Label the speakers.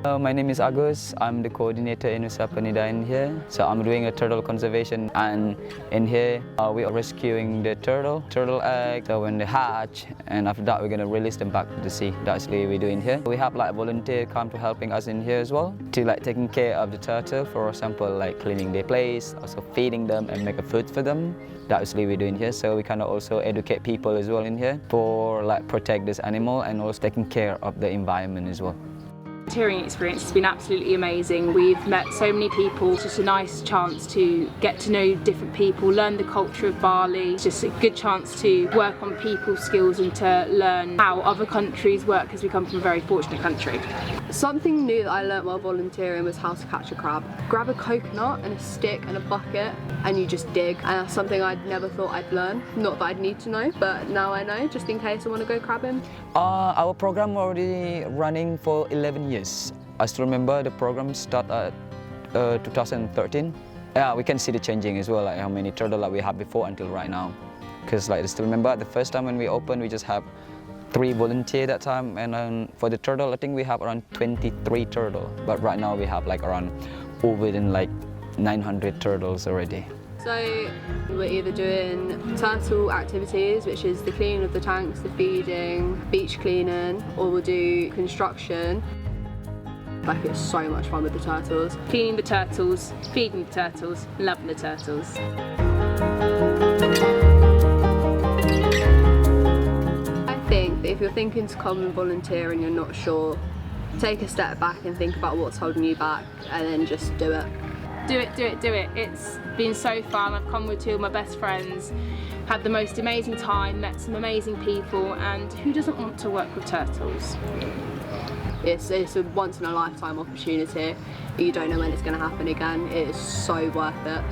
Speaker 1: My name is Agus. I'm the coordinator in Nusa Penida in here. So I'm doing a turtle conservation, and in here we are rescuing the turtle egg. So when they hatch, and after that we're going to release them back to the sea. That's what we're doing here. We have like volunteers come to helping us in here as well, to like taking care of the turtle, for example like cleaning their place, also feeding them and make a food for them. That's what we're doing here. So we kind of also educate people as well in here for like protect this animal and also taking care of the environment as well.
Speaker 2: The volunteering experience has been absolutely amazing. We've met so many people. It's just a nice chance to get to know different people, learn the culture of Bali. It's just a good chance to work on people skills and to learn how other countries work, because we come from a very fortunate country.
Speaker 3: Something new that I learnt while volunteering was how to catch a crab. Grab a coconut and a stick and a bucket and you just dig, and that's something I'd never thought I'd learn. Not that I'd need to know, but now I know, just in case I want to go crabbing.
Speaker 1: Our program already running for 11 years. I still remember the program started at 2013. Yeah, we can see the changing as well, like how many turtle that we had before until right now. Because like I still remember the first time when we opened, we just have 3 volunteers that time, and for the turtle, I think we have around 23 turtle. But right now we have like around over than like 900 turtles already.
Speaker 3: So we're either doing turtle activities, which is the cleaning of the tanks, the feeding, beach cleaning, or we'll do construction. Like, it's so much fun with the turtles.
Speaker 2: Cleaning the turtles, feeding the turtles, loving the turtles.
Speaker 3: I think that if you're thinking to come and volunteer and you're not sure, take a step back and think about what's holding you back, and then just do it.
Speaker 2: Do it, do it, do it. It's been so fun. I've come with 2 of my best friends, had the most amazing time, met some amazing people, and who doesn't want to work with turtles?
Speaker 3: It's a once in a lifetime opportunity. You don't know when it's going to happen again. It is so worth it.